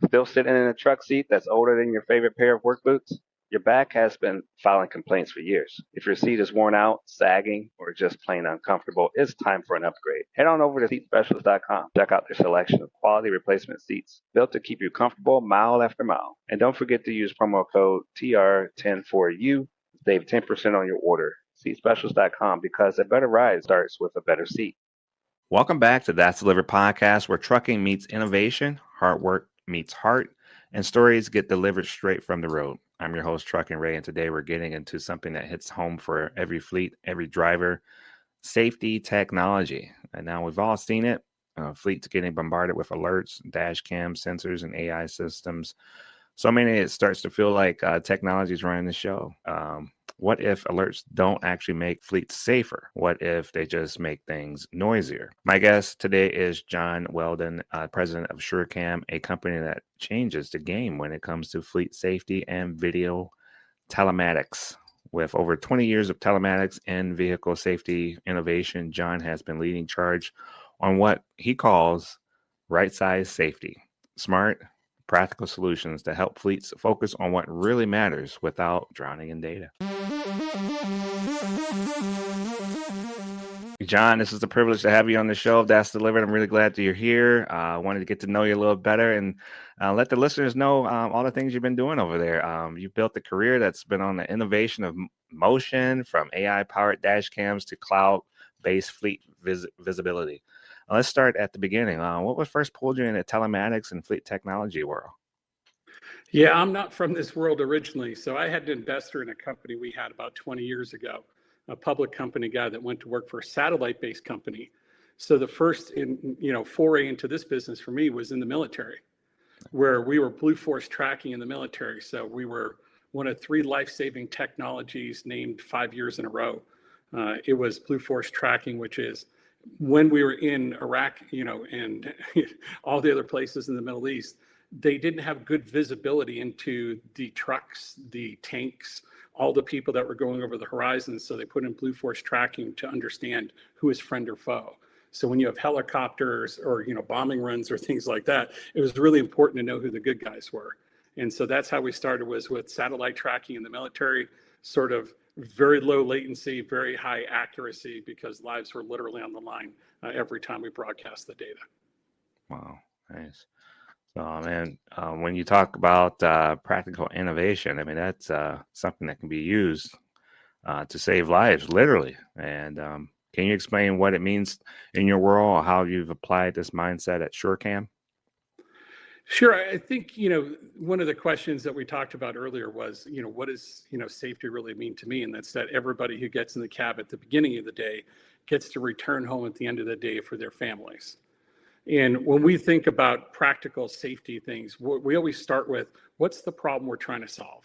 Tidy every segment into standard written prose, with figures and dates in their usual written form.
Still sitting in a truck seat that's older than your favorite pair of work boots? Your back has been filing complaints for years. If your seat is worn out, sagging, or just plain uncomfortable, it's time for an upgrade. Head on over to seatspecialist.com. Check out their selection of quality replacement seats built to keep you comfortable mile after mile. And don't forget to use promo code TR10 4U to save 10% on your order. Seatspecialist.com, because a better ride starts with a better seat. Welcome back to That's Delivered podcast, where trucking meets innovation, hard work meets heart, and stories get delivered straight from the road. I'm your host, Trucking Ray, and today we're getting into something that hits home for every fleet, every driver: safety technology. And now we've all seen it. Fleets getting bombarded with alerts, dash cam sensors, and AI systems. So many it starts to feel like technology is running the show. What if alerts don't actually make fleets safer? What if they just make things noisier? My guest today is John Weldon, president of SureCam, a company that changes the game when it comes to fleet safety and video telematics. With over 20 years of telematics and vehicle safety innovation, John has been leading charge on what he calls right-size safety, smart, practical solutions to help fleets focus on what really matters without drowning in data. John, this is a privilege to have you on the show of That's Delivered. I'm really glad that you're here. I wanted to get to know you a little better and let the listeners know all the things you've been doing over there. You've built a career that's been on the innovation of motion, from AI-powered dash cams to cloud-based fleet visibility. Let's start at the beginning. What first pulled you into telematics and fleet technology world? Yeah, I'm not from this world originally. So I had an investor in a company we had about 20 years ago, a public company guy that went to work for a satellite-based company. So the first foray into this business for me was in the military, where we were Blue Force tracking in the military. So we were one of 3 life-saving technologies named 5 years in a row. It was Blue Force tracking, which is when we were in Iraq, and all the other places in the Middle East, they didn't have good visibility into the trucks, the tanks, all the people that were going over the horizon. So they put in Blue Force tracking to understand who is friend or foe. So when you have helicopters or, bombing runs or things like that, it was really important to know who the good guys were. And so that's how we started, was with satellite tracking in the military, sort of very low latency, very high accuracy, because lives were literally on the line every time we broadcast the data. Wow, nice. So, when you talk about practical innovation, I mean, that's something that can be used to save lives, literally. And can you explain what it means in your world, or how you've applied this mindset at SureCam? Sure. I think, one of the questions that we talked about earlier was, what does, safety really mean to me? And that's that everybody who gets in the cab at the beginning of the day gets to return home at the end of the day for their families. And when we think about practical safety things, we always start with, what's the problem we're trying to solve,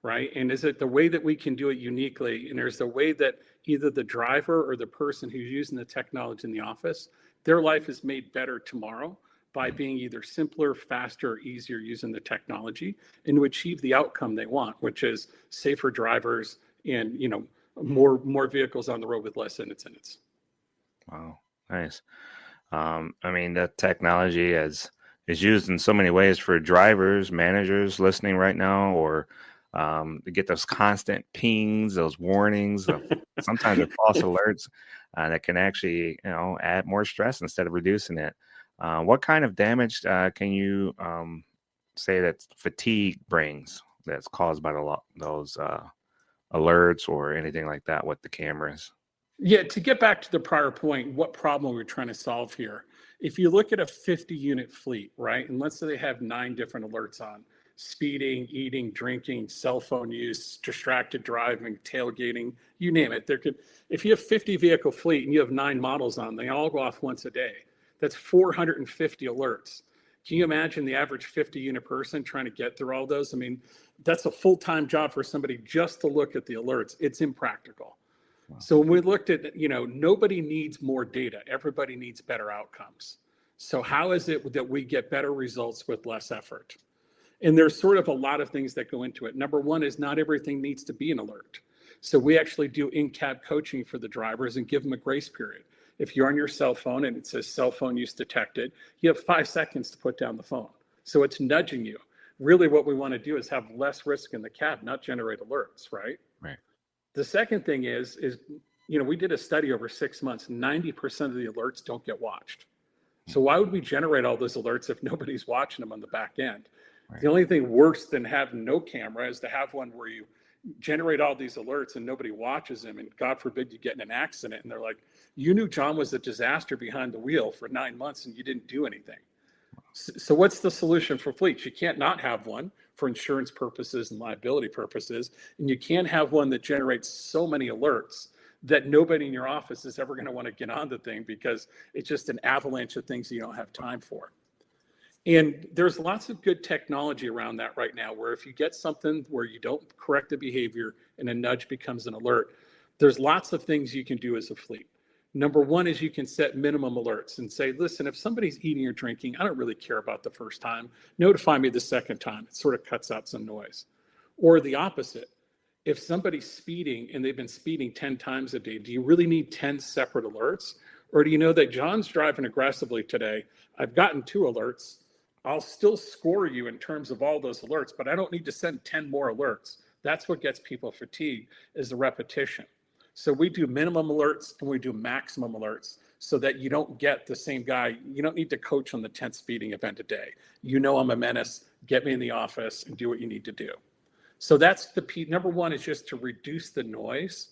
right? And is it the way that we can do it uniquely? And there's the way that either the driver or the person who's using the technology in the office, their life is made better tomorrow by being either simpler, faster, or easier using the technology, and to achieve the outcome they want, which is safer drivers and, more vehicles on the road with less incidents. Wow, nice. That technology is used in so many ways for drivers, managers listening right now, or to get those constant pings, those warnings of sometimes they're false alerts that can actually, add more stress instead of reducing it. What kind of damage can you say that fatigue brings that's caused by those alerts or anything like that with the cameras? Yeah, to get back to the prior point, what problem we're trying to solve here? If you look at a 50-unit fleet, right, and let's say they have 9 different alerts on: speeding, eating, drinking, cell phone use, distracted driving, tailgating, you name it. If you have 50 vehicle fleet and you have 9 models on, they all go off once a day. That's 450 alerts. Can you imagine the average 50-unit person trying to get through all those? I mean, that's a full-time job for somebody just to look at the alerts. It's impractical. Wow. So when we looked at, nobody needs more data. Everybody needs better outcomes. So how is it that we get better results with less effort? And there's sort of a lot of things that go into it. Number one is not everything needs to be an alert. So we actually do in-cab coaching for the drivers and give them a grace period. If you're on your cell phone and it says cell phone use detected, you have 5 seconds to put down the phone. So it's nudging you. Really what we want to do is have less risk in the cab, not generate alerts, right? Right. The second thing is, we did a study over 6 months, 90% of the alerts don't get watched. So why would we generate all those alerts if nobody's watching them on the back end? Right. The only thing worse than having no camera is to have one where you generate all these alerts and nobody watches them, and God forbid you get in an accident and they're like, you knew John was a disaster behind the wheel for 9 months and you didn't do anything. So what's the solution for fleets? You can't not have one for insurance purposes and liability purposes, and you can't have one that generates so many alerts that nobody in your office is ever going to want to get on the thing because it's just an avalanche of things you don't have time for. And there's lots of good technology around that right now, where if you get something where you don't correct the behavior and a nudge becomes an alert, there's lots of things you can do as a fleet. Number one is you can set minimum alerts and say, listen, if somebody's eating or drinking, I don't really care about the first time. Notify me the second time. It sort of cuts out some noise. Or the opposite. If somebody's speeding and they've been speeding 10 times a day, do you really need 10 separate alerts? Or do you know that John's driving aggressively today? I've gotten 2 alerts. I'll still score you in terms of all those alerts, but I don't need to send 10 more alerts. That's what gets people fatigued, is the repetition. So we do minimum alerts and we do maximum alerts so that you don't get the same guy. You don't need to coach on the 10th speeding event a day. You know I'm a menace. Get me in the office and do what you need to do. So that's number one is just to reduce the noise.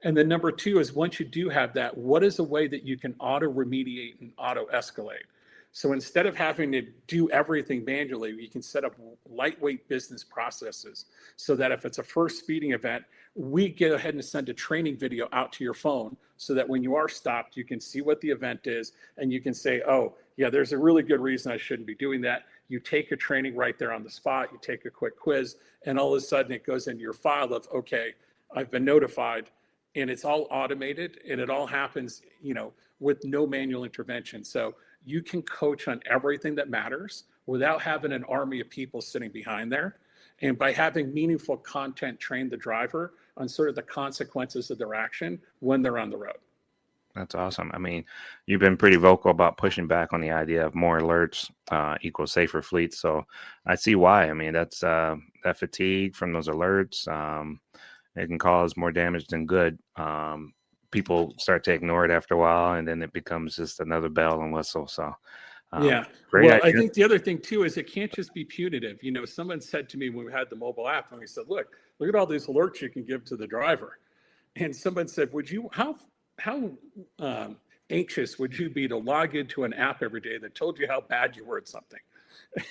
And then number 2 is once you do have that, what is a way that you can auto remediate and auto escalate? So instead of having to do everything manually, you can set up lightweight business processes so that if it's a first speeding event, we go ahead and send a training video out to your phone so that when you are stopped, you can see what the event is and you can say, oh, yeah, there's a really good reason I shouldn't be doing that. You take a training right there on the spot, you take a quick quiz, and all of a sudden it goes into your file of, okay, I've been notified, and it's all automated and it all happens, with no manual intervention. So you can coach on everything that matters without having an army of people sitting behind there. And by having meaningful content train the driver on sort of the consequences of their action when they're on the road. That's awesome. I mean, you've been pretty vocal about pushing back on the idea of more alerts equals safer fleets. So I see why. I mean, that's that fatigue from those alerts. It can cause more damage than good. People start to ignore it after a while, and then it becomes just another bell and whistle. So, yeah. Great Well, idea. I think the other thing too is it can't just be punitive. Someone said to me when we had the mobile app, and we said, look at all these alerts you can give to the driver. And someone said, how anxious would you be to log into an app every day that told you how bad you were at something?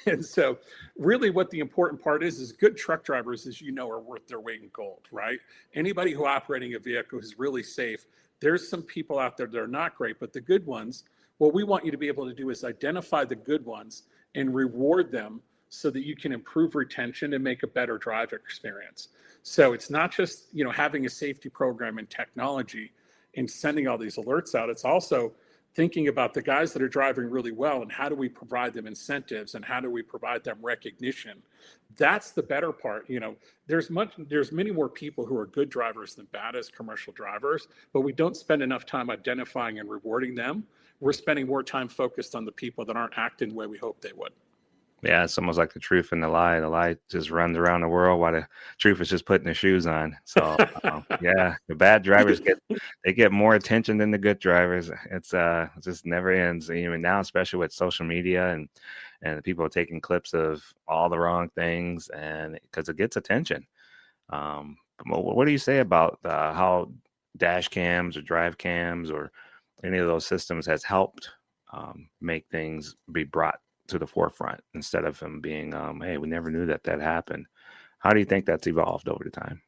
And so really what the important part is good truck drivers, as you know, are worth their weight in gold, right? Anybody who operating a vehicle is really safe. There's some people out there that are not great, but the good ones, what we want you to be able to do is identify the good ones and reward them so that you can improve retention and make a better drive experience. So it's not just, having a safety program and technology and sending all these alerts out. It's also thinking about the guys that are driving really well and how do we provide them incentives and how do we provide them recognition. That's the better part. There's many more people who are good drivers than bad as commercial drivers, but we don't spend enough time identifying and rewarding them. We're spending more time focused on the people that aren't acting the way we hope they would. Yeah, it's almost like the truth and the lie. The lie just runs around the world while the truth is just putting their shoes on. So yeah, the bad drivers get more attention than the good drivers. It just never ends. Even now, especially with social media and people are taking clips of all the wrong things, and because it gets attention. What do you say about how dash cams or drive cams or any of those systems has helped make things be brought to the forefront instead of them being, hey, we never knew that happened? How do you think that's evolved over the time?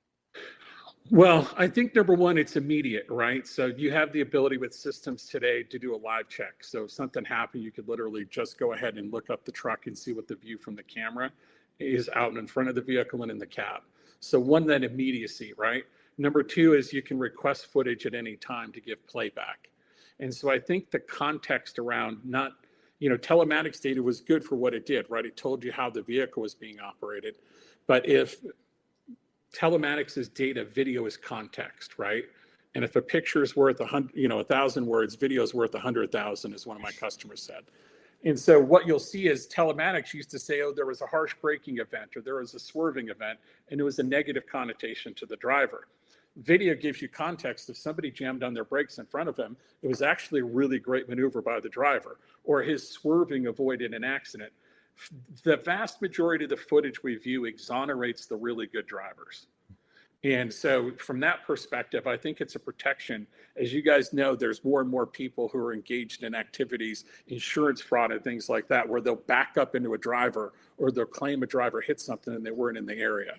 Well, I think number one, it's immediate, right? So you have the ability with systems today to do a live check. So if something happened, you could literally just go ahead and look up the truck and see what the view from the camera is out in front of the vehicle and in the cab. So one, that immediacy, right? Number 2 is you can request footage at any time to give playback. And so I think the context around telematics data was good for what it did, right? It told you how the vehicle was being operated. But if telematics is data, video is context, right? And if a picture is worth 1,000 words, video is worth 100,000, as one of my customers said. And so what you'll see is telematics used to say, oh, there was a harsh braking event or there was a swerving event, and it was a negative connotation to the driver. Video gives you context. If somebody jammed on their brakes in front of him, it was actually a really great maneuver by the driver, or his swerving avoided an accident. The vast majority of the footage we view exonerates the really good drivers. And so from that perspective, I think it's a protection. As you guys know, there's more and more people who are engaged in activities, insurance fraud and things like that, where they'll back up into a driver or they'll claim a driver hit something and they weren't in the area.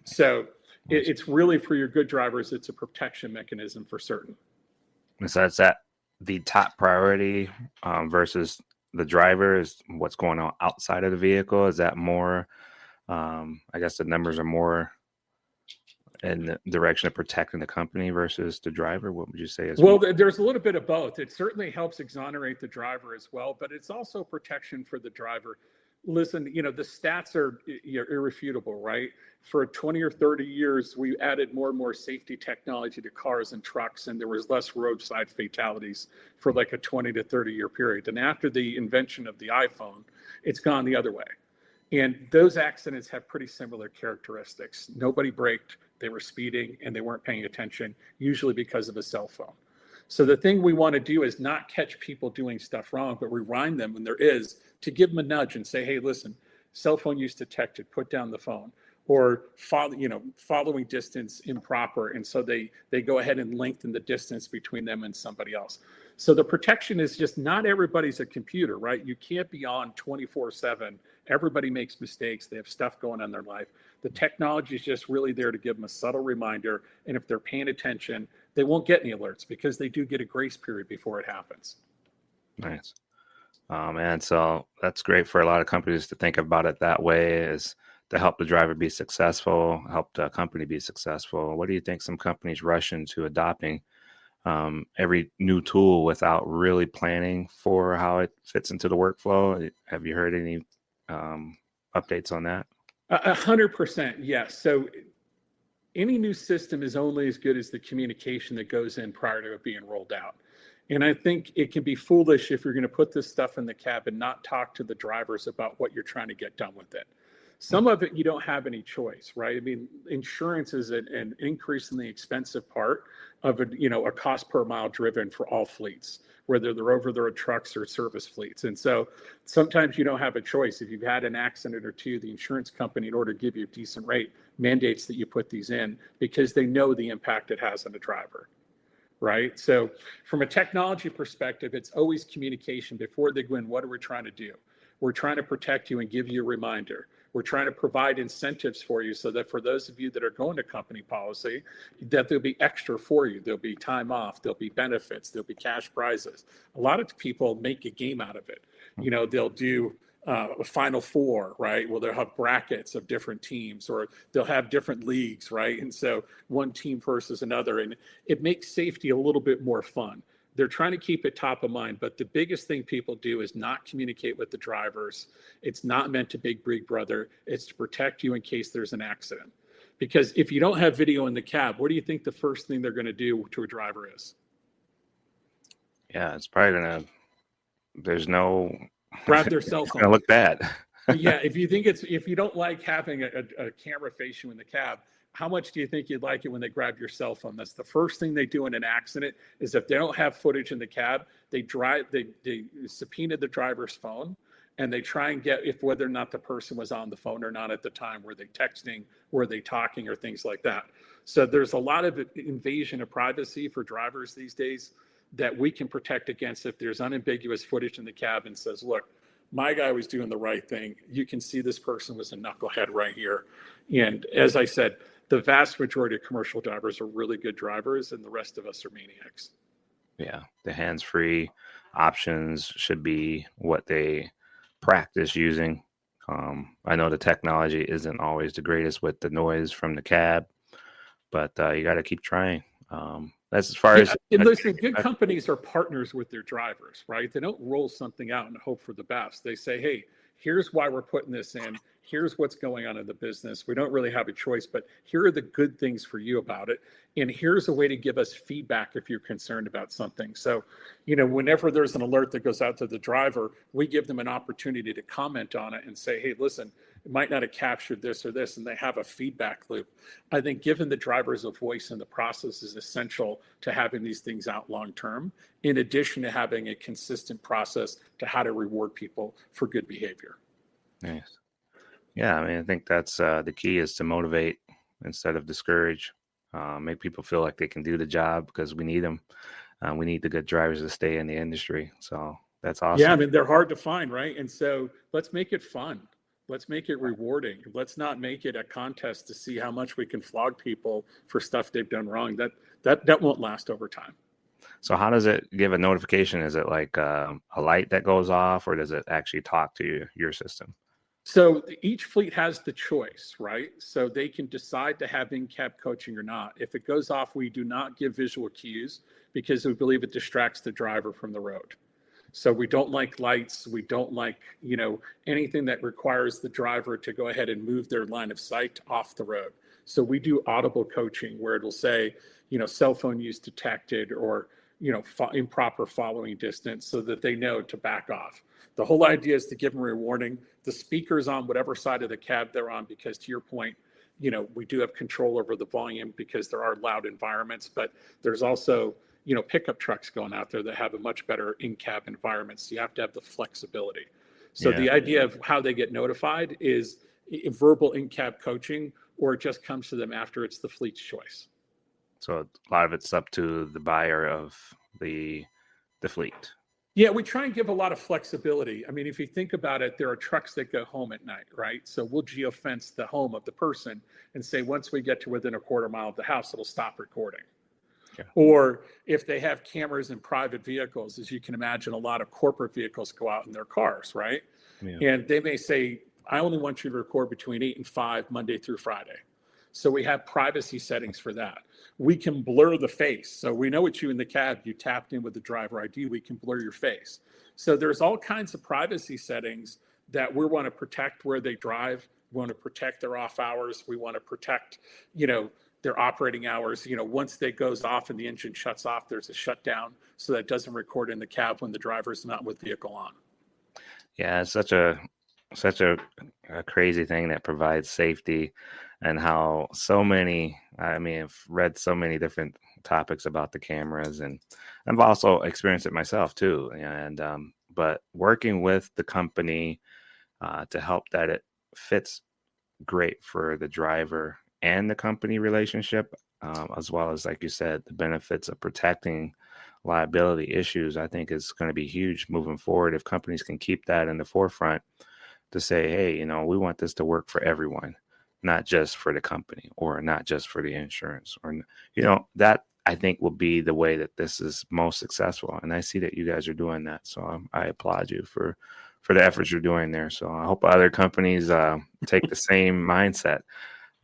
So it's really for your good drivers. It's a protection mechanism for certain. So that's that the top priority versus the driver is what's going on outside of the vehicle. Is that more, I guess the numbers are more in the direction of protecting the company versus the driver? What would you say is well, there's a little bit of both. It certainly helps exonerate the driver as well, but it's also protection for the driver. Listen, the stats are irrefutable, right? For 20 or 30 years, we added more and more safety technology to cars and trucks, and there was less roadside fatalities for like a 20 to 30 year period. And after the invention of the iPhone, it's gone the other way. And those accidents have pretty similar characteristics. Nobody braked, they were speeding, and they weren't paying attention, usually because of a cell phone. So the thing we want to do is not catch people doing stuff wrong, but remind them when there is, to give them a nudge and say, hey, listen, cell phone use detected, put down the phone. Or following distance improper. And so they go ahead and lengthen the distance between them and somebody else. So the protection is just not everybody's a computer, right? You can't be on 24/7. Everybody makes mistakes. They have stuff going on in their life. The technology is just really there to give them a subtle reminder. And if they're paying attention, they won't get any alerts because they do get a grace period before it happens. Nice. And so that's great for a lot of companies to think about it that way, is to help the driver be successful, help the company be successful. What do you think some companies rush into adopting every new tool without really planning for how it fits into the workflow? Have you heard any updates on that? 100%, yes. So any new system is only as good as the communication that goes in prior to it being rolled out. And I think it can be foolish if you're going to put this stuff in the cab and not talk to the drivers about what you're trying to get done with it. Some of it you don't have any choice, right? I mean, insurance is an increasingly expensive part of a cost per mile driven for all fleets, whether they're over-the-road trucks or service fleets. And so sometimes you don't have a choice. If you've had an accident or two, the insurance company, in order to give you a decent rate, mandates that you put these in because they know the impact it has on the driver. Right. So from a technology perspective, it's always communication before they go in. What are we trying to do? We're trying to protect you and give you a reminder. We're trying to provide incentives for you so that for those of you that are going to company policy, that there'll be extra for you. There'll be time off, there'll be benefits, there'll be cash prizes. A lot of people make a game out of it. They'll do a Final Four, right? Well, they'll have brackets of different teams, or they'll have different leagues, right? And so one team versus another, and it makes safety a little bit more fun. They're trying to keep it top of mind, but the biggest thing people do is not communicate with the drivers. It's not meant to big brother. It's to protect you in case there's an accident. Because if you don't have video in the cab, what do you think the first thing they're going to do to a driver is? Yeah, it's probably grab their cell phone. It's gonna look bad. Yeah, if you don't like having a camera face you in the cab, how much do you think you'd like it when they grab your cell phone? That's the first thing they do in an accident. Is if they don't have footage in the cab, they subpoena the driver's phone, and they try and get if whether or not the person was on the phone or not at the time. Were they texting? Were they talking? Or things like that. So there's a lot of invasion of privacy for drivers these days that we can protect against if there's unambiguous footage in the cab and says, look, my guy was doing the right thing. You can see this person was a knucklehead right here. And as I said, the vast majority of commercial drivers are really good drivers, and the rest of us are maniacs. Yeah, the hands-free options should be what they practice using. I know the technology isn't always the greatest with the noise from the cab, but you got to keep trying. That's as far as. And listen, good companies are partners with their drivers, right? They don't roll something out and hope for the best. They say, hey, here's why we're putting this in. Here's what's going on in the business. We don't really have a choice, but here are the good things for you about it. And here's a way to give us feedback if you're concerned about something. So, whenever there's an alert that goes out to the driver, we give them an opportunity to comment on it and say, hey, listen, it might not have captured this or this, and they have a feedback loop. I think giving the drivers a voice in the process is essential to having these things out long term, in addition to having a consistent process to how to reward people for good behavior. Nice. Yeah, I mean, I think that's the key, is to motivate instead of discourage. Make people feel like they can do the job, because we need them. We need the good drivers to stay in the industry. So that's awesome. Yeah, I mean, they're hard to find, right? And so let's make it fun. Let's make it rewarding. Let's not make it a contest to see how much we can flog people for stuff they've done wrong. That won't last over time. So how does it give a notification? Is it like a light that goes off, or does it actually talk to your system? So each fleet has the choice, right? So they can decide to have in-cab coaching or not. If it goes off, we do not give visual cues, because we believe it distracts the driver from the road. So we don't like lights. We don't like, anything that requires the driver to go ahead and move their line of sight off the road. So we do audible coaching, where it'll say, cell phone use detected, or, improper following distance, so that they know to back off. The whole idea is to give them rewarding. The speakers on whatever side of the cab they're on, because to your point, we do have control over the volume, because there are loud environments, but there's also, pickup trucks going out there that have a much better in-cab environment. So you have to have the flexibility. So the idea of how they get notified is verbal in-cab coaching, or it just comes to them after it's the fleet's choice. So a lot of it's up to the buyer of the fleet. Yeah, we try and give a lot of flexibility. I mean, if you think about it, there are trucks that go home at night, right? So we'll geofence the home of the person and say, once we get to within a quarter mile of the house, it'll stop recording. Yeah. Or if they have cameras in private vehicles, as you can imagine, a lot of corporate vehicles go out in their cars, right? Yeah. And they may say, I only want you to record between 8 and 5, Monday through Friday. So we have privacy settings for that. We can blur the face. So we know it's you in the cab. You tapped in with the driver ID. We can blur your face. So there's all kinds of privacy settings that we want to protect where they drive. We want to protect their off hours. We want to protect, their operating hours. Once they goes off and the engine shuts off, there's a shutdown, so that it doesn't record in the cab when the driver's not with vehicle on. Yeah, it's such a crazy thing that provides safety, and how I've read so many different topics about the cameras, and I've also experienced it myself too. And but working with the company to help that it fits great for the driver and the company relationship, as well as, like you said, the benefits of protecting liability issues, I think is going to be huge moving forward. If companies can keep that in the forefront, to say, hey, we want this to work for everyone, not just for the company, or not just for the insurance, or, that I think will be the way that this is most successful. And I see that you guys are doing that. So I applaud you for the efforts you're doing there. So I hope other companies take the same mindset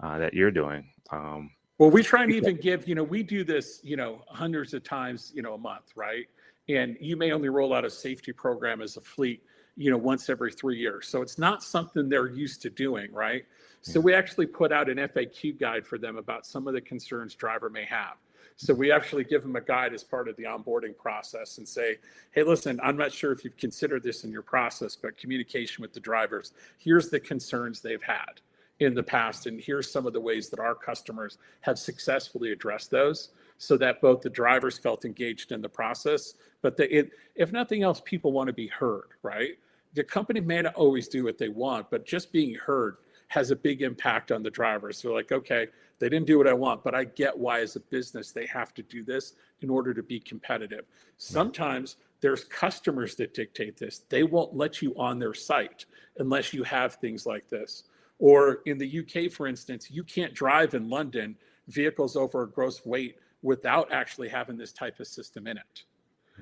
that you're doing. Well, we try and even give, we do this, hundreds of times, a month, right? And you may only roll out a safety program as a fleet, once every 3 years. So it's not something they're used to doing, right? So we actually put out an FAQ guide for them about some of the concerns driver may have. So we actually give them a guide as part of the onboarding process and say, hey, listen, I'm not sure if you've considered this in your process, but communication with the drivers, here's the concerns they've had in the past, and here's some of the ways that our customers have successfully addressed those, so that both the drivers felt engaged in the process, but if nothing else, people want to be heard, right? The company may not always do what they want, but just being heard has a big impact on the drivers. So like, okay, they didn't do what I want, but I get why as a business they have to do this in order to be competitive. Sometimes there's customers that dictate this. They won't let you on their site unless you have things like this. Or in the UK, for instance, you can't drive in London vehicles over a gross weight without actually having this type of system in it.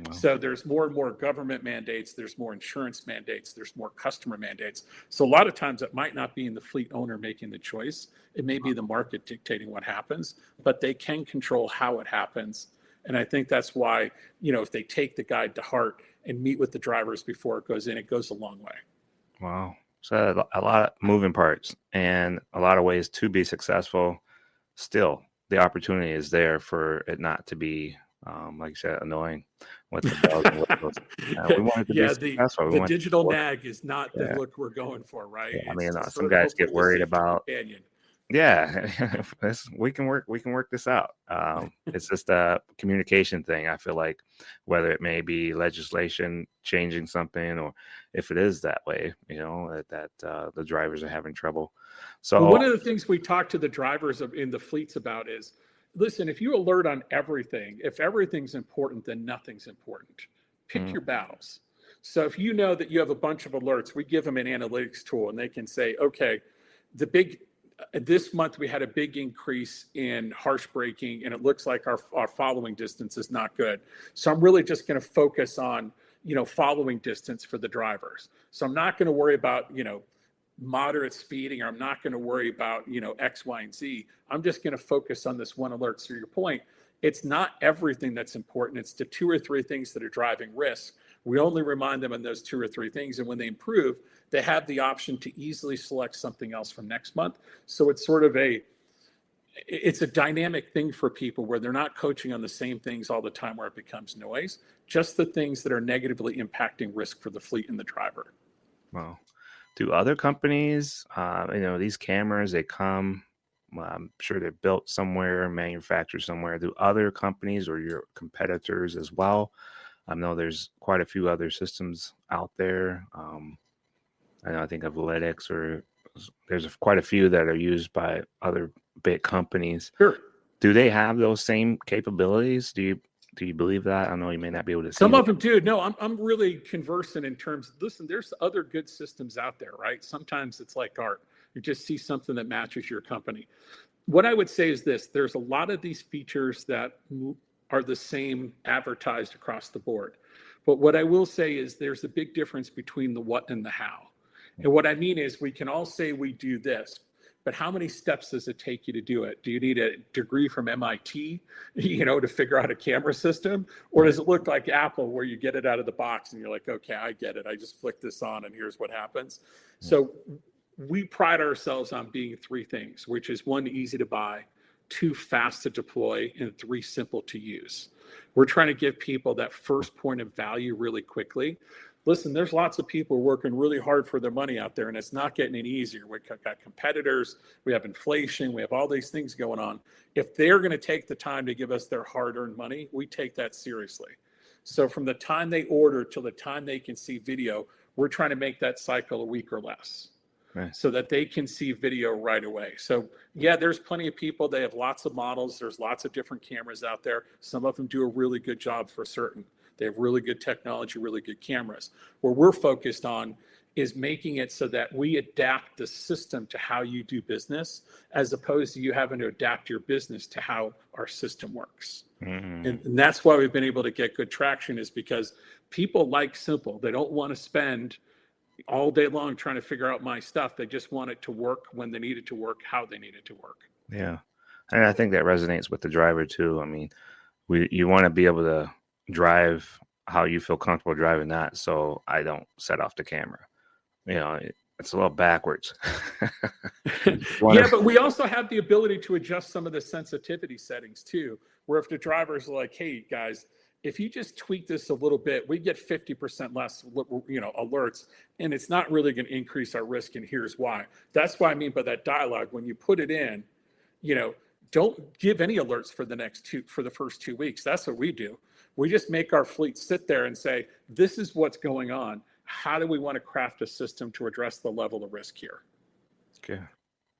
Wow. So there's more and more government mandates, there's more insurance mandates, there's more customer mandates. So a lot of times it might not be in the fleet owner making the choice. It may be the market dictating what happens, but they can control how it happens. And I think that's why, if they take the guide to heart and meet with the drivers before it goes in, it goes a long way. Wow. So a lot of moving parts and a lot of ways to be successful. Still, the opportunity is there for it not to be, like you said, annoying with the bells and whistles. We want it to be Yeah, successful. We the want it to digital work. nag is not the Yeah, look we're going for, right? yeah. I It's mean, to some sort of guys hopefully get the worried safety about. companion. Yeah, we can work this out. It's just a communication thing. I feel like whether it may be legislation changing something, or if it is that way, that the drivers are having trouble. Well, So, one of the things we talk to the drivers in the fleets about is, listen, if you alert on everything, if everything's important, then nothing's important. Pick mm, your battles. So if you know that you have a bunch of alerts, we give them an analytics tool and they can say, okay, this month we had a big increase in harsh braking and it looks like our following distance is not good. So I'm really just going to focus on, following distance for the drivers. So I'm not going to worry about, moderate speeding, or I'm not going to worry about, X, Y, and Z. I'm just going to focus on this one alert. So your point, it's not everything that's important. It's the 2 or 3 things that are driving risk. We only remind them on those 2 or 3 things. And when they improve, they have the option to easily select something else from next month. So it's sort of it's a dynamic thing for people where they're not coaching on the same things all the time where it becomes noise, just the things that are negatively impacting risk for the fleet and the driver. well, do other companies, these cameras, they come, I'm sure they're built somewhere, manufactured somewhere. Do other companies or your competitors as well? I know there's quite a few other systems out there. I think of Lytics, or there's quite a few that are used by other big companies. Sure. Do they have those same capabilities? Do you believe that? I know you may not be able to see Some them. of them do. No, I'm really conversant in terms of, listen, there's other good systems out there, right? Sometimes it's like art. You just see something that matches your company. What I would say is this, there's a lot of these features that are the same advertised across the board. But what I will say is there's a big difference between the what and the how. And what I mean is we can all say we do this, but how many steps does it take you to do it? Do you need a degree from MIT, to figure out a camera system? Or does it look like Apple where you get it out of the box and you're like, okay, I get it. I just flick this on and here's what happens. So we pride ourselves on being 3 things, which is 1, easy to buy, 2, fast to deploy, and 3, simple to use. We're trying to give people that first point of value really quickly. Listen, there's lots of people working really hard for their money out there, and it's not getting any easier. We've got competitors, we have inflation, we have all these things going on. If they're going to take the time to give us their hard-earned money, we take that seriously. So from the time they order till the time they can see video, we're trying to make that cycle a week or less. Right. So that they can see video right away. So yeah, there's plenty of people. They have lots of models. There's lots of different cameras out there. Some of them do a really good job for certain. They have really good technology, really good cameras. Where we're focused on is making it so that we adapt the system to how you do business, as opposed to you having to adapt your business to how our system works. Mm-hmm. And that's why we've been able to get good traction, is because people like simple. They don't want to spend all day long trying to figure out my stuff. They just want it to work when they need it to work, how they need it to work. Yeah. And I think that resonates with the driver too. I mean, you want to be able to drive how you feel comfortable driving that. So I don't set off the camera. It's a little backwards. Yeah, but we also have the ability to adjust some of the sensitivity settings too, where if the driver's like, hey guys, if you just tweak this a little bit, we get 50% less, alerts, and it's not really going to increase our risk. And here's why. That's what I mean by that dialogue. When you put it in, don't give any alerts for the first 2 weeks. That's what we do. We just make our fleet sit there and say, this is what's going on. How do we want to craft a system to address the level of risk here? Okay.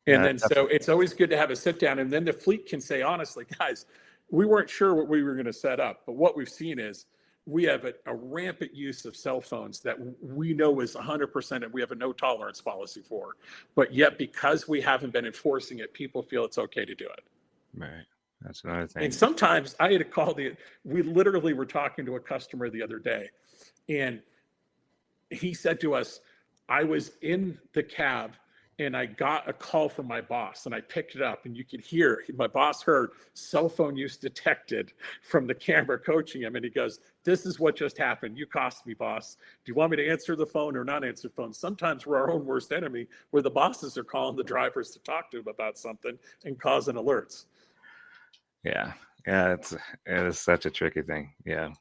And then so it's always good to have a sit down, and then the fleet can say, honestly, guys, we weren't sure what we were going to set up, but what we've seen is we have a rampant use of cell phones that we know is 100%, and we have a no tolerance policy for. But yet, because we haven't been enforcing it, people feel it's okay to do it. Right. That's another thing. And sometimes I had to call we literally were talking to a customer the other day, and he said to us, I was in the cab and I got a call from my boss, and I picked it up, and you could hear my boss heard cell phone use detected from the camera coaching him, and he goes, "This is what just happened. You cost me, boss. Do you want me to answer the phone or not answer the phone?" Sometimes we're our own worst enemy, where the bosses are calling the drivers to talk to them about something and causing alerts. Yeah, yeah, it is such a tricky thing. Yeah.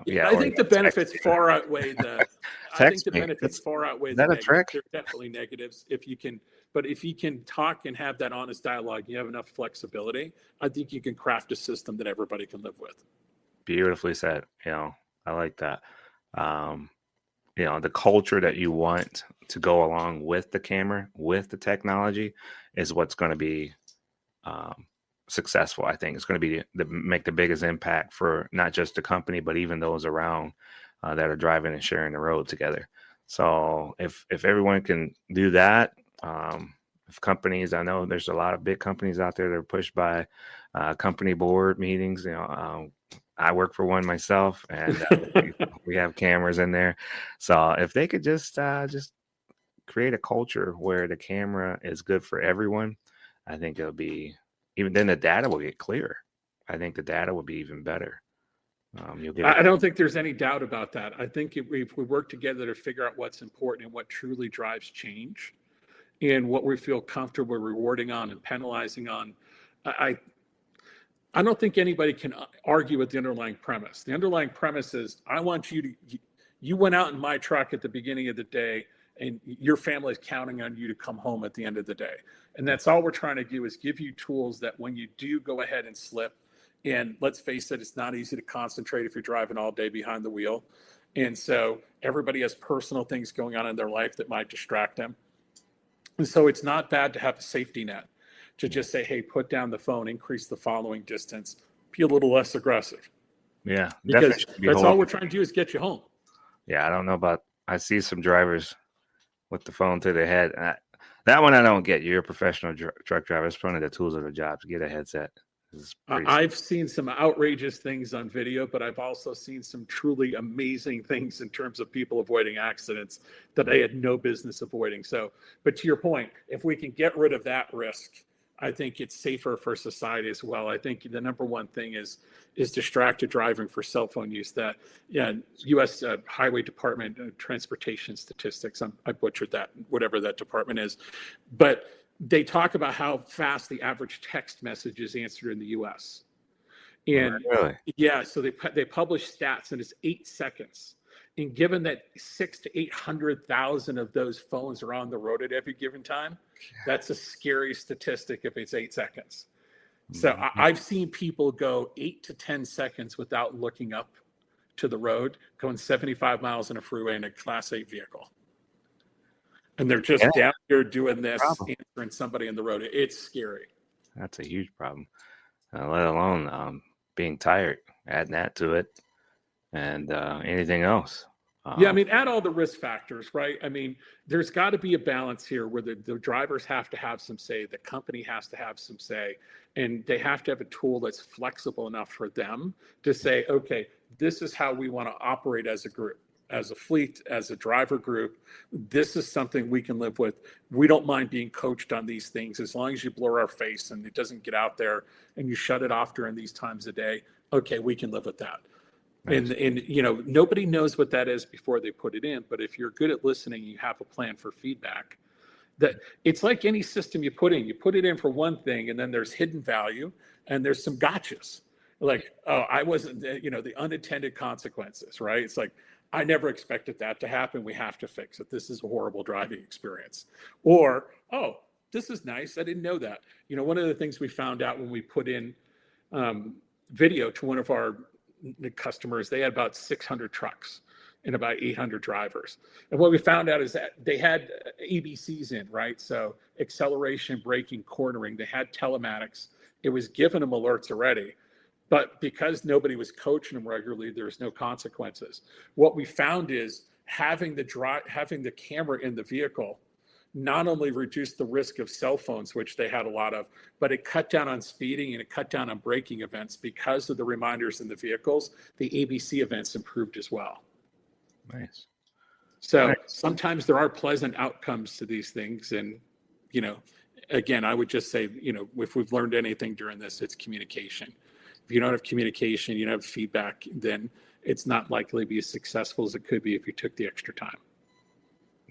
Yeah, I or think the benefits far outweigh the. I think text the me. benefits far outweigh Is the that a negatives. trick? There are definitely negatives if you can, but if you can talk and have that honest dialogue, you have enough flexibility. I think you can craft a system that everybody can live with. Beautifully said. I like that. Um, the culture that you want to go along with the camera, with the technology, is what's going to be um, successful. I think it's going to be make the biggest impact for not just the company, but even those around that are driving and sharing the road together. So if everyone can do that, if companies, I know there's a lot of big companies out there that are pushed by company board meetings. I work for one myself, and we have cameras in there. So if they could just create a culture where the camera is good for everyone, I think it'll be, even then the data will get clearer. I think the data will be even better. You'll get I don't think there's any doubt about that. I think if we work together to figure out what's important and what truly drives change, and what we feel comfortable rewarding on and penalizing on, I I don't think anybody can argue with the underlying premise. The underlying premise is, I want you went out in my truck at the beginning of the day, and your family is counting on you to come home at the end of the day. And that's all we're trying to do, is give you tools that when you do go ahead and slip, and let's face it, it's not easy to concentrate if you're driving all day behind the wheel. And so everybody has personal things going on in their life that might distract them. And so it's not bad to have a safety net, to just say, hey, put down the phone, increase the following distance, be a little less aggressive. Yeah, Because that's all we're trying to do, is get you home. Yeah, I don't know about, I see some drivers with the phone to their head. That one I don't get. You're a professional truck driver. It's one of the tools of the job to get a headset. I've seen some outrageous things on video, but I've also seen some truly amazing things in terms of people avoiding accidents that they had no business avoiding. So, but to your point, if we can get rid of that risk, I think it's safer for society as well. I think the number one thing is distracted driving for cell phone use. That, yeah, U.S. Highway Department transportation statistics. I butchered that, whatever that department is, but they talk about how fast the average text message is answered in the U.S. And really? Yeah, so they publish stats, and it's 8 seconds. And given that 600,000 to 800,000 of those phones are on the road at every given time, that's a scary statistic if it's 8 seconds. So I've seen people go 8 to 10 seconds without looking up to the road, going 75 miles in a freeway in a Class 8 vehicle. And they're just down here doing this, answering somebody in the road. It's scary. That's a huge problem, let alone being tired, adding that to it, and anything else. Yeah, I mean, add all the risk factors, right? I mean, there's got to be a balance here where the drivers have to have some say, the company has to have some say, and they have to have a tool that's flexible enough for them to say, okay, this is how we want to operate as a group, as a fleet, as a driver group. This is something we can live with. We don't mind being coached on these things, as long as you blur our face and it doesn't get out there and you shut it off during these times of day. Okay, we can live with that. Nice. And you know, nobody knows what that is before they put it in, but if you're good at listening, you have a plan for feedback. That it's like any system you put it in for one thing, and then there's hidden value and there's some gotchas. Like, oh, I wasn't, you know, the unintended consequences, right? It's like, I never expected that to happen. We have to fix it. This is a horrible driving experience. Or, oh, this is nice. I didn't know that. You know, one of the things we found out when we put in video to one of our customers, they had about 600 trucks and about 800 drivers. And what we found out is that they had ABCs in, right? So acceleration, braking, cornering, they had telematics. It was giving them alerts already. But because nobody was coaching them regularly, there's no consequences. What we found is having the camera in the vehicle not only reduced the risk of cell phones, which they had a lot of, but it cut down on speeding and it cut down on braking events because of the reminders in the vehicles. The ABC events improved as well. Nice. So sometimes there are pleasant outcomes to these things. And, you know, again, I would just say, you know, if we've learned anything during this, it's communication. If you don't have communication, you don't have feedback, then it's not likely to be as successful as it could be if you took the extra time.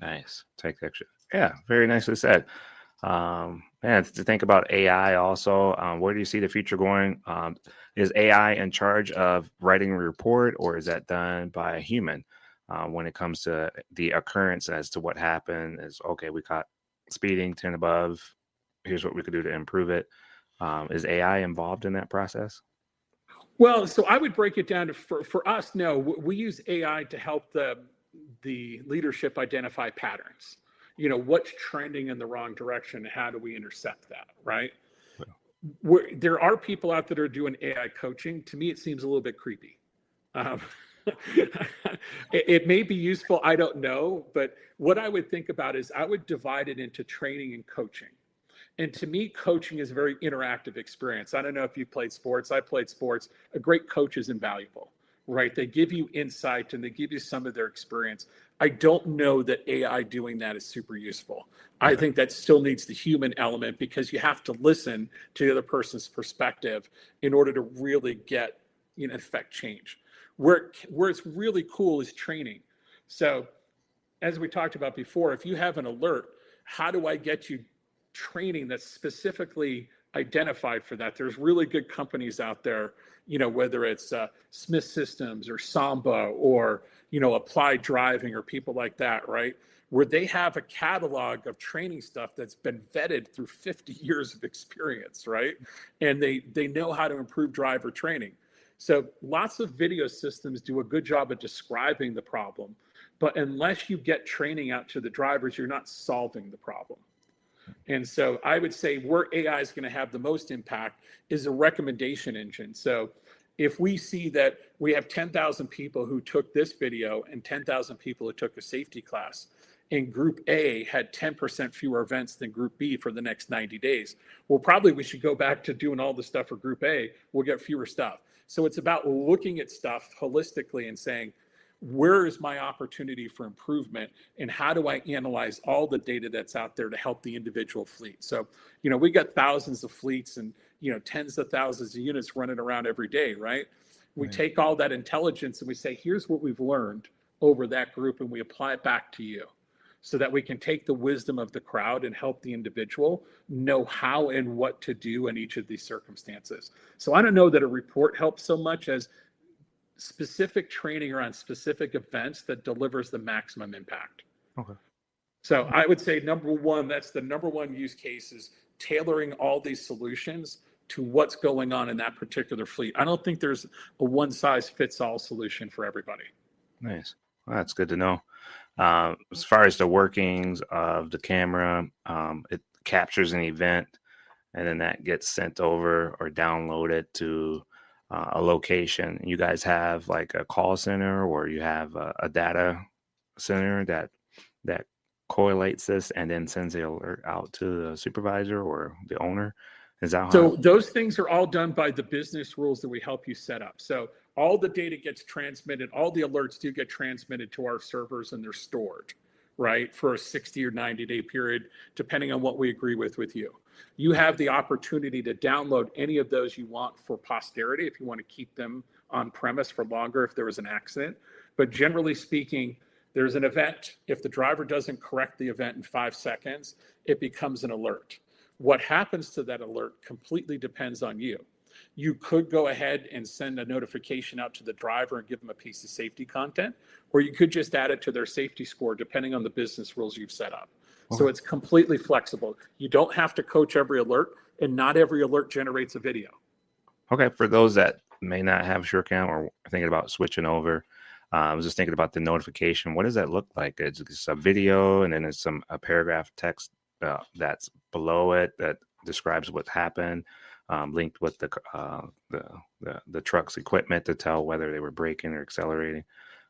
Nice. Take the extra. Yeah, very nicely said. Man, to think about AI also, where do you see the future going? Is AI in charge of writing a report, or is that done by a human? When it comes to the occurrence as to what happened, is okay, we caught speeding 10 above. Here's what we could do to improve it. Is AI involved in that process? Well, so I would break it down to, for us, no, we use AI to help the leadership identify patterns. You know, what's trending in the wrong direction? How do we intercept that, right? There are people out there that are doing AI coaching. To me, it seems a little bit creepy. It may be useful, I don't know, but what I would think about is I would divide it into training and coaching. And to me, coaching is a very interactive experience. I don't know if you played sports. I played sports. A great coach is invaluable, right? They give you insight and they give you some of their experience. I don't know that AI doing that is super useful. I think that still needs the human element, because you have to listen to the other person's perspective in order to really get, in effect, change. Where it's really cool is training. So as we talked about before, if you have an alert, how do I get you training that's specifically identified for that? There's really good companies out there, you know, whether it's Smith Systems or Samba or, you know, Applied Driving or people like that, right? Where they have a catalog of training stuff that's been vetted through 50 years of experience, right? And they know how to improve driver training. So lots of video systems do a good job of describing the problem, but unless you get training out to the drivers, you're not solving the problem. And so I would say where AI is going to have the most impact is a recommendation engine. So if we see that we have 10,000 people who took this video and 10,000 people who took a safety class, and group A had 10% fewer events than group B for the next 90 days, well, probably we should go back to doing all the stuff for group A. We'll get fewer stuff. So it's about looking at stuff holistically and saying, where is my opportunity for improvement, and how do I analyze all the data that's out there to help the individual fleet? So, you know, we got thousands of fleets and, you know, tens of thousands of units running around every day, right? We take all that intelligence and we say, here's what we've learned over that group, and we apply it back to you, so that we can take the wisdom of the crowd and help the individual know how and what to do in each of these circumstances. So I don't know that a report helps so much as specific training around specific events that delivers the maximum impact. Okay. So I would say number one, that's the number one use case, is tailoring all these solutions to what's going on in that particular fleet. I don't think there's a one size fits all solution for everybody. Nice. Well, that's good to know. As far as the workings of the camera, it captures an event and then that gets sent over or downloaded to a location. You guys have like a call center, or you have a data center that correlates this and then sends the alert out to the supervisor or the owner. Is that how? So those things are all done by the business rules that we help you set up. So all the data gets transmitted, all the alerts do get transmitted to our servers, and they're stored, right, for a 60 or 90-day period, depending on what we agree with you. You have the opportunity to download any of those you want for posterity if you want to keep them on premise for longer if there was an accident. But generally speaking, there's an event. If the driver doesn't correct the event in 5 seconds, it becomes an alert. What happens to that alert completely depends on you. You could go ahead and send a notification out to the driver and give them a piece of safety content, or you could just add it to their safety score, depending on the business rules you've set up. Okay. So it's completely flexible. You don't have to coach every alert, and not every alert generates a video. Okay, for those that may not have SureCam or thinking about switching over, I was just thinking about the notification. What does that look like? It's a video, and then it's a paragraph text that's below it that describes what happened, linked with the truck's equipment to tell whether they were braking or accelerating.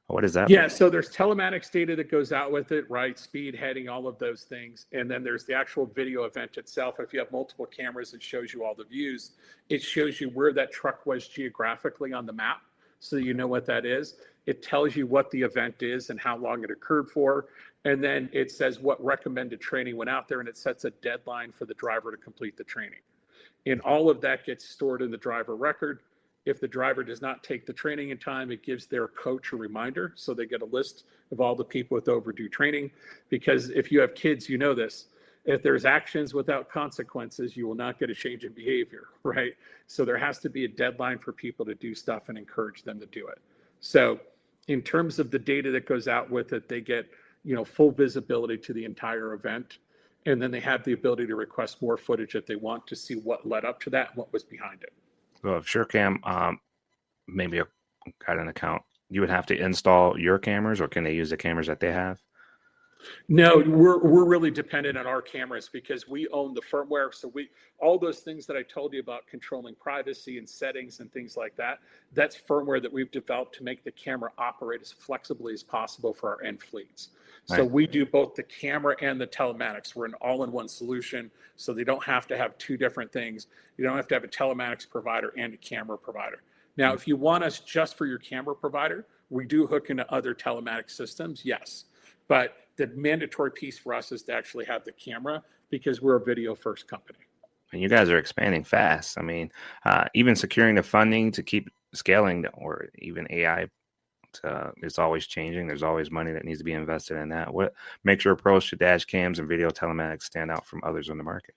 What is that? Yeah, so there's telematics data that goes out with it, right? Speed, heading, all of those things. And then there's the actual video event itself. If you have multiple cameras, it shows you all the views. It shows you where that truck was geographically on the map. so you know what that is. It tells you what the event is and how long it occurred for. And then it says what recommended training went out there, and it sets a deadline for the driver to complete the training. And all of that gets stored in the driver record. If the driver does not take the training in time, it gives their coach a reminder. So they get a list of all the people with overdue training. Because if you have kids, you know this. If there's actions without consequences, you will not get a change in behavior, right? So there has to be a deadline for people to do stuff and encourage them to do it. So in terms of the data that goes out with it, they get, full visibility to the entire event. And then they have the ability to request more footage if they want to see what led up to that and what was behind it. So if SureCam maybe got an account, you would have to install your cameras, or can they use the cameras that they have? No, we're really dependent on our cameras because we own the firmware. So all those things that I told you about controlling privacy and settings and things like that, that's firmware that we've developed to make the camera operate as flexibly as possible for our end fleets. So Right. we do both the camera and the telematics. We're an all-in-one solution, so they don't have to have two different things. You don't have to have a telematics provider and a camera provider. Now, if you want us just for your camera provider, we do hook into other telematics systems, yes. But the mandatory piece for us is to actually have the camera because we're a video first company. And you guys are expanding fast. I mean, even securing the funding to keep scaling, or even AI, it's always changing. There's always money that needs to be invested in that. What makes your approach to dash cams and video telematics stand out from others on the market?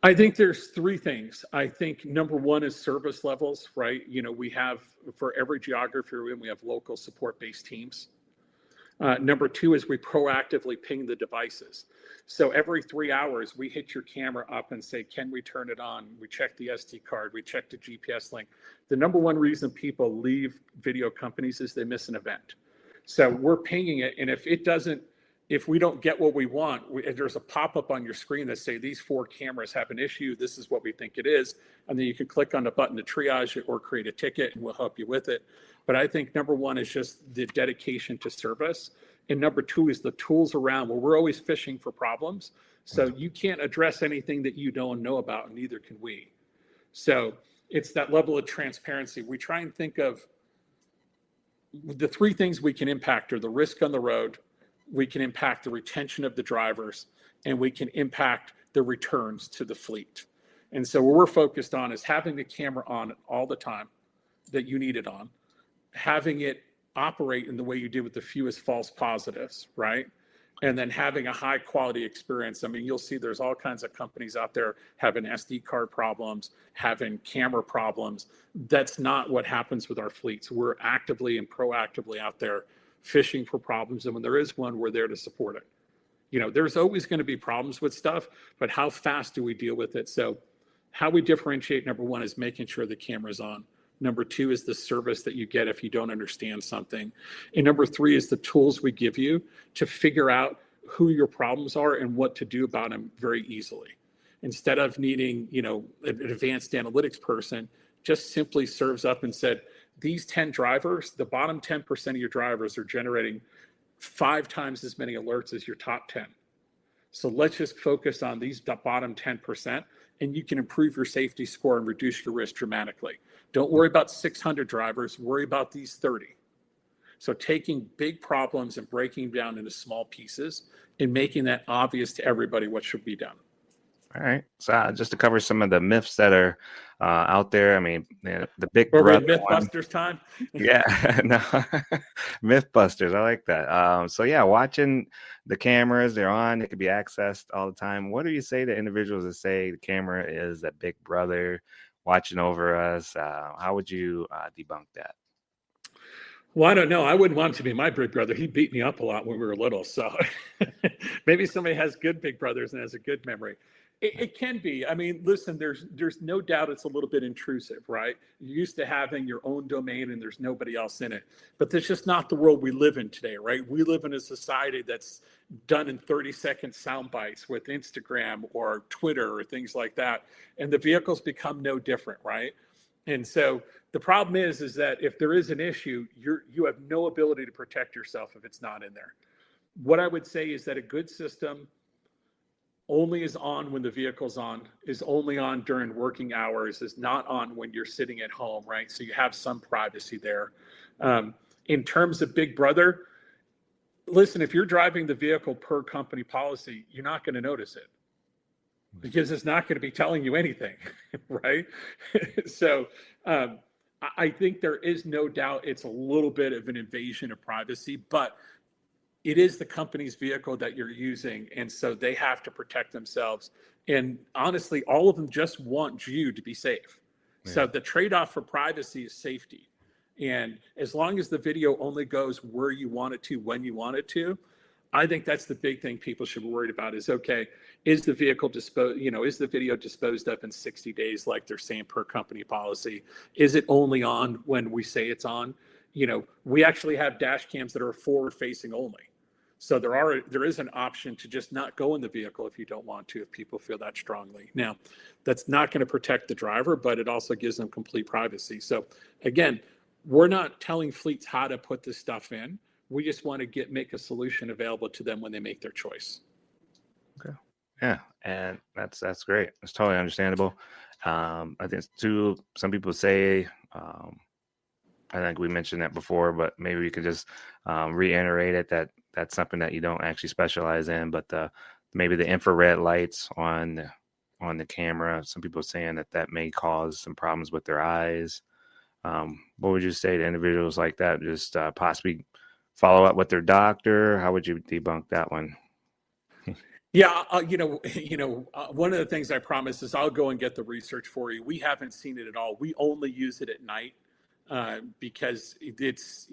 I think there's three things. I think number one is service levels, right? We have, for every geography we're in, we have local support-based teams. Number two is we proactively ping the devices. So every 3 hours, we hit your camera up and say, can we turn it on? We check the SD card, we check the GPS link. The number one reason people leave video companies is they miss an event. So we're pinging it, and if we don't get what we want, there's a pop-up on your screen that say these 4 cameras have an issue, this is what we think it is, and then you can click on the button to triage it or create a ticket, and we'll help you with it. But I think number one is just the dedication to service. And number two is the tools around, where we're always fishing for problems. So you can't address anything that you don't know about, and neither can we. So it's that level of transparency. We try and think of the 3 things we can impact are the risk on the road, we can impact the retention of the drivers, and we can impact the returns to the fleet. And so what we're focused on is having the camera on all the time that you need it on, having it operate in the way you did with the fewest false positives, right? And then having a high quality experience. I mean, you'll see there's all kinds of companies out there having SD card problems, having camera problems. That's not what happens with our fleets. We're actively and proactively out there fishing for problems. And when there is one, we're there to support it. There's always going to be problems with stuff, but how fast do we deal with it? So how we differentiate, number one, is making sure the camera's on. Number two is the service that you get if you don't understand something. And number three is the tools we give you to figure out who your problems are and what to do about them very easily. Instead of needing, an advanced analytics person, just simply serves up and said, these 10 drivers, the bottom 10% of your drivers are generating 5 times as many alerts as your top 10. So let's just focus on these bottom 10%, and you can improve your safety score and reduce your risk dramatically. Don't worry about 600 drivers, worry about these 30. So taking big problems and breaking down into small pieces and making that obvious to everybody what should be done. All right. So just to cover some of the myths that are out there. I mean, the big brother Mythbusters time. Yeah, no, Mythbusters. I like that. So yeah, watching the cameras, they're on. They could be accessed all the time. What do you say to individuals that say the camera is that big brother watching over us? How would you debunk that? Well, I don't know. I wouldn't want to be my big brother. He beat me up a lot when we were little. So maybe somebody has good big brothers and has a good memory. It can be. I mean, listen, there's no doubt it's a little bit intrusive, right? You're used to having your own domain and there's nobody else in it. But that's just not the world we live in today, right? We live in a society that's done in 30-second sound bites with Instagram or Twitter or things like that. And the vehicles become no different, right? And so the problem is that if there is an issue, you have no ability to protect yourself if it's not in there. What I would say is that a good system only is on when the vehicle's on, is only on during working hours, is not on when you're sitting at home, right? So you have some privacy there. In terms of Big Brother, listen, if you're driving the vehicle per company policy, you're not going to notice it because it's not going to be telling you anything, right? So I think there is no doubt it's a little bit of an invasion of privacy, but it is the company's vehicle that you're using. And so they have to protect themselves. And honestly, all of them just want you to be safe. Yeah. So the trade-off for privacy is safety. And as long as the video only goes where you want it to, when you want it to, I think that's the big thing people should be worried about is, okay, is the vehicle is the video disposed of in 60 days, like they're saying per company policy? Is it only on when we say it's on? We actually have dash cams that are forward facing only. So there is an option to just not go in the vehicle if you don't want to, if people feel that strongly. Now, that's not going to protect the driver, but it also gives them complete privacy. So again, we're not telling fleets how to put this stuff in. We just want to make a solution available to them when they make their choice. Okay. Yeah, and that's great. It's totally understandable. I think too, some people say, I think we mentioned that before, but maybe we could just reiterate it that that's something that you don't actually specialize in, but maybe the infrared lights on the camera. Some people are saying that may cause some problems with their eyes. What would you say to individuals like that? Just possibly follow up with their doctor. How would you debunk that one? Yeah, one of the things I promise is I'll go and get the research for you. We haven't seen it at all. We only use it at night because it's,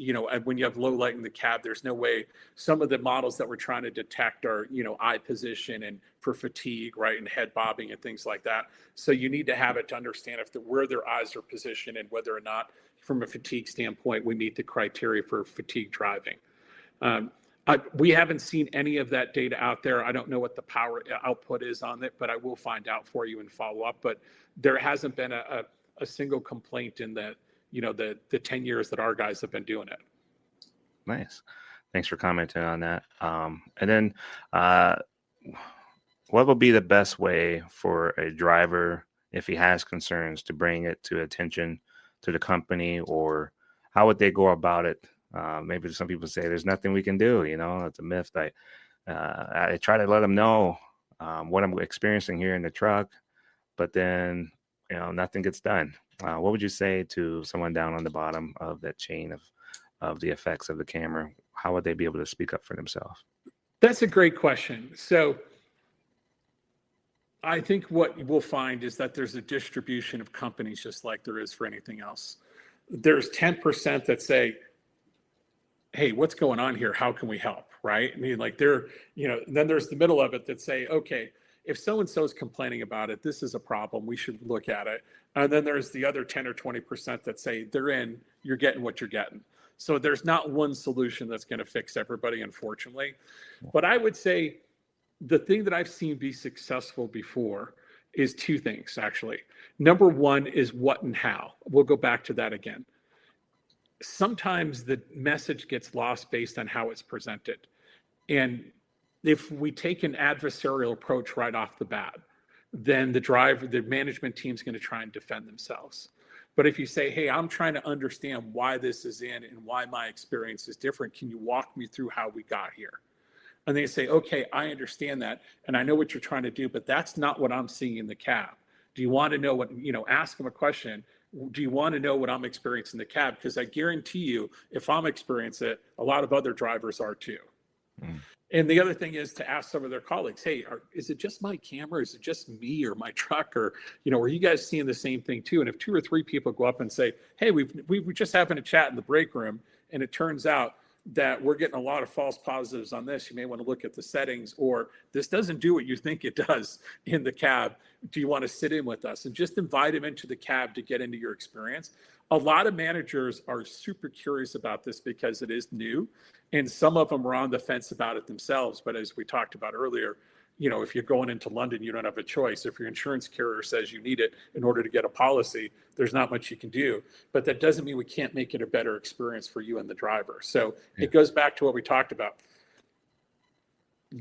when you have low light in the cab, there's no way. Some of the models that we're trying to detect are, eye position and for fatigue, right, and head bobbing and things like that. So you need to have it to understand where their eyes are positioned and whether or not, from a fatigue standpoint, we meet the criteria for fatigue driving. We haven't seen any of that data out there. I don't know what the power output is on it, but I will find out for you and follow up. But there hasn't been a single complaint in the 10 years that our guys have been doing it. Nice. Thanks for commenting on that. And then what would be the best way for a driver, if he has concerns, to bring it to attention to the company, or how would they go about it? Maybe some people say there's nothing we can do, it's a myth. I try to let them know what I'm experiencing here in the truck, but then, nothing gets done. What would you say to someone down on the bottom of that chain of the effects of the camera? How would they be able to speak up for themselves? That's a great question. So I think what we'll find is that there's a distribution of companies just like there is for anything else. There's 10% that say, hey, what's going on here? How can we help? Right? I mean, then there's the middle of it that say, okay, if so-and-so is complaining about it, this is a problem. We should look at it. And then there's the other 10 or 20% that say you're getting what you're getting. So there's not one solution that's going to fix everybody, unfortunately. But I would say the thing that I've seen be successful before is two things, actually. Number one is what and how. We'll go back to that again. Sometimes the message gets lost based on how it's presented. And if we take an adversarial approach right off the bat, then the management team is going to try and defend themselves. But if you say, hey, I'm trying to understand why this is in and why my experience is different, can you walk me through how we got here? And they say, okay, I understand that. And I know what you're trying to do, but that's not what I'm seeing in the cab. Do you want to know ask them a question. Do you want to know what I'm experiencing in the cab? Because I guarantee you, if I'm experiencing it, a lot of other drivers are too. Mm. And the other thing is to ask some of their colleagues, hey, is it just my camera? Is it just me or my truck? Or, are you guys seeing the same thing too? And if 2 or 3 people go up and say, hey, we're just having a chat in the break room, and it turns out that we're getting a lot of false positives on this, you may want to look at the settings, or this doesn't do what you think it does in the cab. Do you want to sit in with us? And just invite them into the cab to get into your experience. A lot of managers are super curious about this because it is new, and some of them are on the fence about it themselves. But as we talked about earlier, if you're going into London, you don't have a choice. If your insurance carrier says you need it in order to get a policy, there's not much you can do. But that doesn't mean we can't make it a better experience for you and the driver. So It goes back to what we talked about.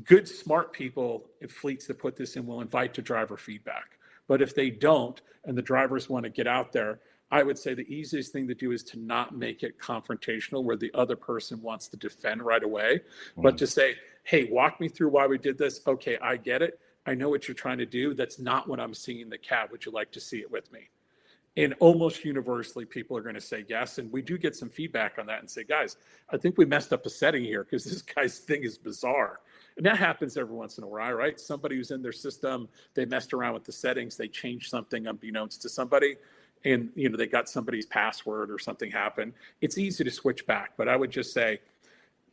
good, smart people in fleets that put this in will invite the driver feedback. But if they don't, and the drivers want to get out there, I would say the easiest thing to do is to not make it confrontational where the other person wants to defend right away, but to say, hey, walk me through why we did this. Okay, I get it. I know what you're trying to do. That's not what I'm seeing in the cab. Would you like to see it with me? And almost universally, people are going to say yes. And we do get some feedback on that and say, guys, I think we messed up a setting here because this guy's thing is bizarre. And that happens every once in a while, right? Somebody who's in their system, they messed around with the settings, they changed something unbeknownst to somebody, and they got somebody's password or something happened. It's easy to switch back, but I would just say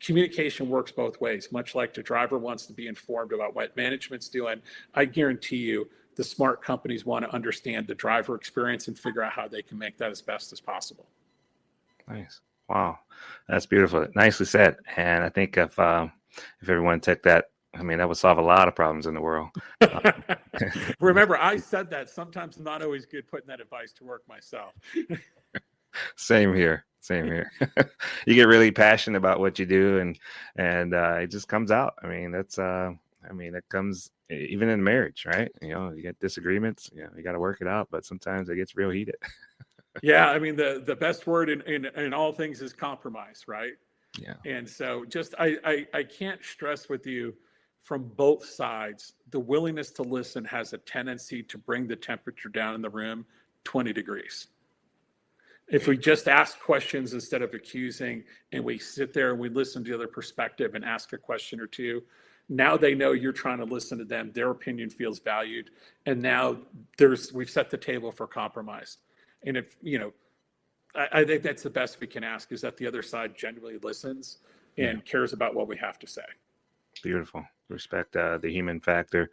communication works both ways. Much like the driver wants to be informed about what management's doing, I guarantee you the smart companies want to understand the driver experience and figure out how they can make that as best as possible. Nice. Wow. That's beautiful. Nicely said. And I think if everyone took that, I mean, that would solve a lot of problems in the world. Remember, I said that. Sometimes I'm not always good putting that advice to work myself. Same here. You get really passionate about what you do, and it just comes out. I mean, that comes even in marriage, right? You get disagreements. You got to work it out, but sometimes it gets real heated. Yeah, I mean, the best word in all things is compromise, right? Yeah. And so just I can't stress with you from both sides, the willingness to listen has a tendency to bring the temperature down in the room 20 degrees. If we just ask questions instead of accusing, and we sit there and we listen to the other perspective and ask a question or two, now they know you're trying to listen to them. Their opinion feels valued. And now we've set the table for compromise. And if, I think that's the best we can ask, is that the other side genuinely listens and cares about what we have to say. Beautiful. Respect the human factor,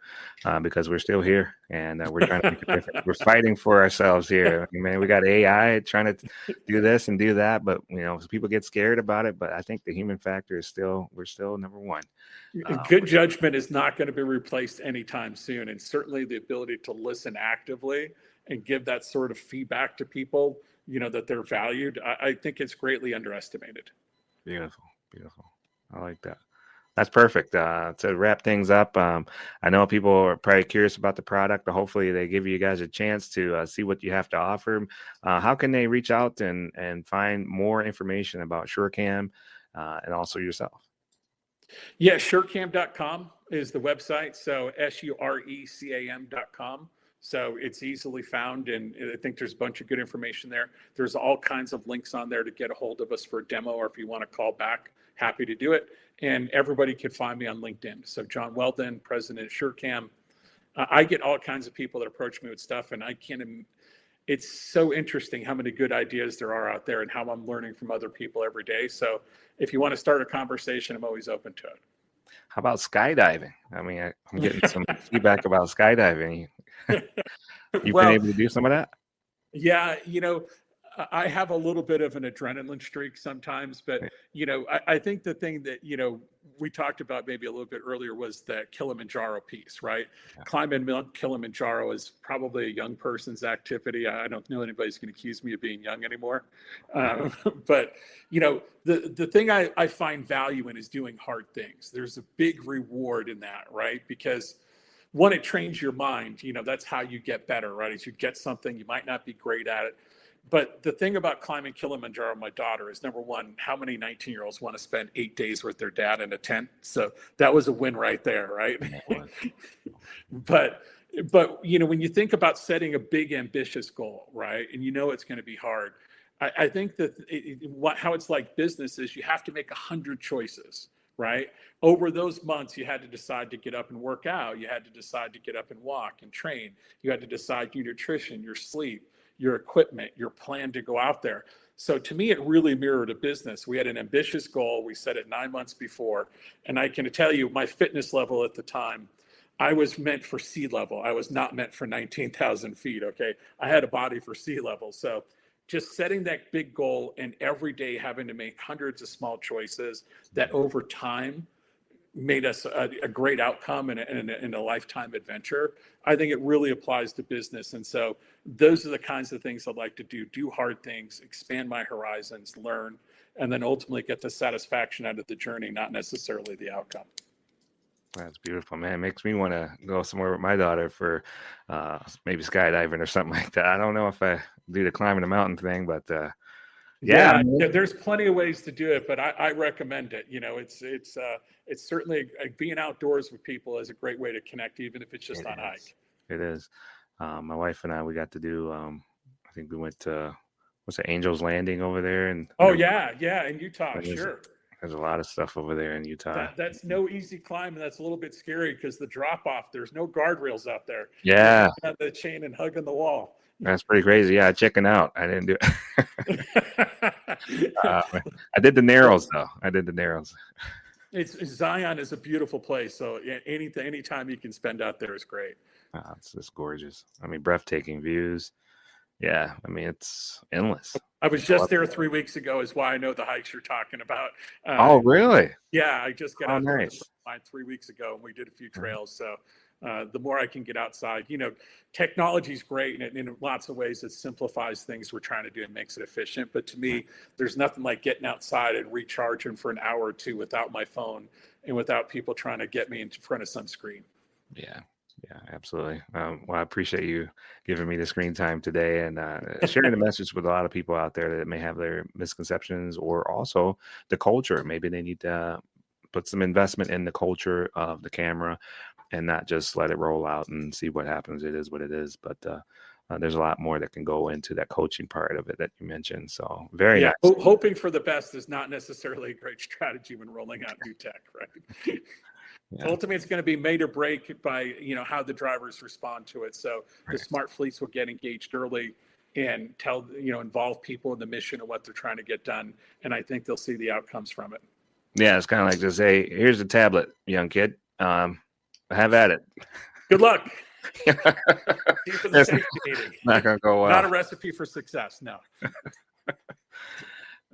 because we're still here, and we're trying to make a difference. We're fighting for ourselves here. I mean, we got AI trying to do this and do that, but people get scared about it. But I think the human factor we're still number one. Good judgment is not going to be replaced anytime soon, and certainly the ability to listen actively and give that sort of feedback to people, that they're valued. I think it's greatly underestimated. Beautiful. I like that. That's perfect. To wrap things up, I know people are probably curious about the product, but hopefully they give you guys a chance to see what you have to offer. How can they reach out and find more information about SureCam and also yourself? Yeah, SureCam.com is the website. So SureCam.com. So it's easily found, and I think there's a bunch of good information there. There's all kinds of links on there to get a hold of us for a demo, or if you want to call back, happy to do it. And everybody can find me on LinkedIn. So John Weldon, president of SureCam. I get all kinds of people that approach me with stuff, and it's so interesting how many good ideas there are out there and how I'm learning from other people every day. So if you want to start a conversation, I'm always open to it. How about skydiving? I mean, I'm getting some feedback about skydiving. You've been able to do some of that? Yeah, I have a little bit of an adrenaline streak sometimes, but I think the thing that we talked about maybe a little bit earlier was the Kilimanjaro piece, right? Yeah. Climbing Mount Kilimanjaro is probably a young person's activity. I don't know anybody's going to accuse me of being young anymore, but the thing I find value in is doing hard things. There's a big reward in that, right? Because one, it trains your mind. That's how you get better, right? As you get something, you might not be great at it. But the thing about climbing Kilimanjaro, my daughter, is number one, how many 19-year-olds want to spend 8 days with their dad in a tent? So that was a win right there, right? But when you think about setting a big, ambitious goal, right, and it's going to be hard, I think that how it's like business is you have to make 100 choices, right? Over those months, you had to decide to get up and work out. You had to decide to get up and walk and train. You had to decide your nutrition, your sleep, your equipment, your plan to go out there. So to me, it really mirrored a business. We had an ambitious goal. We set it 9 months before. And I can tell you my fitness level at the time, I was meant for sea level. I was not meant for 19,000 feet, okay? I had a body for sea level. So just setting that big goal and every day having to make hundreds of small choices that over time made us a great outcome and a lifetime adventure. I think it really applies to business. And so those are the kinds of things I'd like to do hard things, expand my horizons, learn, and then ultimately get the satisfaction out of the journey, not necessarily the outcome. That's beautiful, man. It makes me want to go somewhere with my daughter for maybe skydiving or something like that. I don't know if I do the climbing the mountain thing, but yeah, I mean, There's plenty of ways to do it, but I recommend it. It's certainly being outdoors with people is a great way to connect, even if it's just on a hike. It is. My wife and I, we got to do. I think we went to what's it, Angel's Landing over there, and in Utah, sure. There's a lot of stuff over there in Utah. That's no easy climb, and that's a little bit scary because the drop off. There's no guardrails out there. Yeah, on the chain and hugging the wall. That's pretty crazy. Yeah, checking out. I didn't do it. I did the Narrows though. I did the Narrows. Zion is a beautiful place. So anytime you can spend out there is great. It's just gorgeous. I mean, breathtaking views. Yeah, I mean, it's endless. I was just there 3 weeks ago, is why I know the hikes you're talking about. Oh, really? Yeah, I just got out nice. there 3 weeks ago, and we did a few trails. So the more I can get outside, technology is great, and in lots of ways it simplifies things we're trying to do and makes it efficient. But to me, there's nothing like getting outside and recharging for an hour or two without my phone and without people trying to get me in front of some screen. Yeah, absolutely. Well, I appreciate you giving me the screen time today and sharing the message with a lot of people out there that may have their misconceptions, or also the culture. Maybe they need to put some investment in the culture of the camera and not just let it roll out and see what happens. It is what it is. But there's a lot more that can go into that coaching part of it that you mentioned. So very nice. Hoping for the best is not necessarily a great strategy when rolling out new tech, right? Yeah. Ultimately, it's going to be made or break by how the drivers respond to it. So the smart fleets will get engaged early and involve people in the mission of what they're trying to get done, and I think they'll see the outcomes from it. Yeah, it's kind of like just say, "Here's a tablet, young kid. Have at it. Good luck." For the safety meeting. Not gonna go well. Not a recipe for success. No.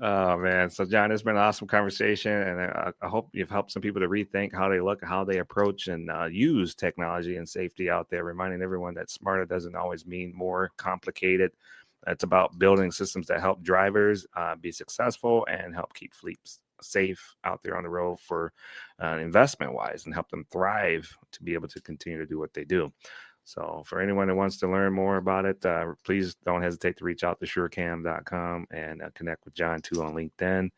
Oh man, so John, it's been an awesome conversation, and I hope you've helped some people to rethink how they look, how they approach and use technology and safety out there, reminding everyone that smarter doesn't always mean more complicated. It's about building systems that help drivers be successful and help keep fleets safe out there on the road for investment wise, and help them thrive to be able to continue to do what they do. So for anyone that wants to learn more about it, please don't hesitate to reach out to SureCam.com and connect with John too on LinkedIn.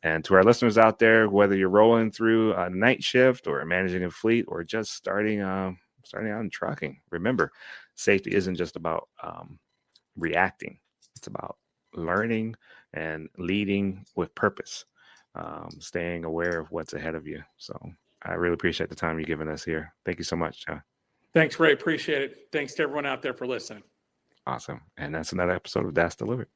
And to our listeners out there, whether you're rolling through a night shift or managing a fleet or just starting out in trucking, remember, safety isn't just about reacting. It's about learning and leading with purpose, staying aware of what's ahead of you. So I really appreciate the time you've given us here. Thank you so much, John. Thanks, Ray. Appreciate it. Thanks to everyone out there for listening. Awesome. And that's another episode of Das Delivered.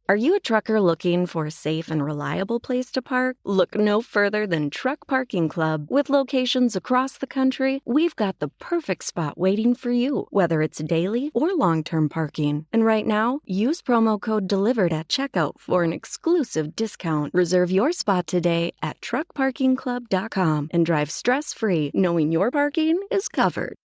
Are you a trucker looking for a safe and reliable place to park? Look no further than Truck Parking Club. With locations across the country, we've got the perfect spot waiting for you, whether it's daily or long-term parking. And right now, use promo code DELIVERED at checkout for an exclusive discount. Reserve your spot today at truckparkingclub.com and drive stress-free, knowing your parking is covered.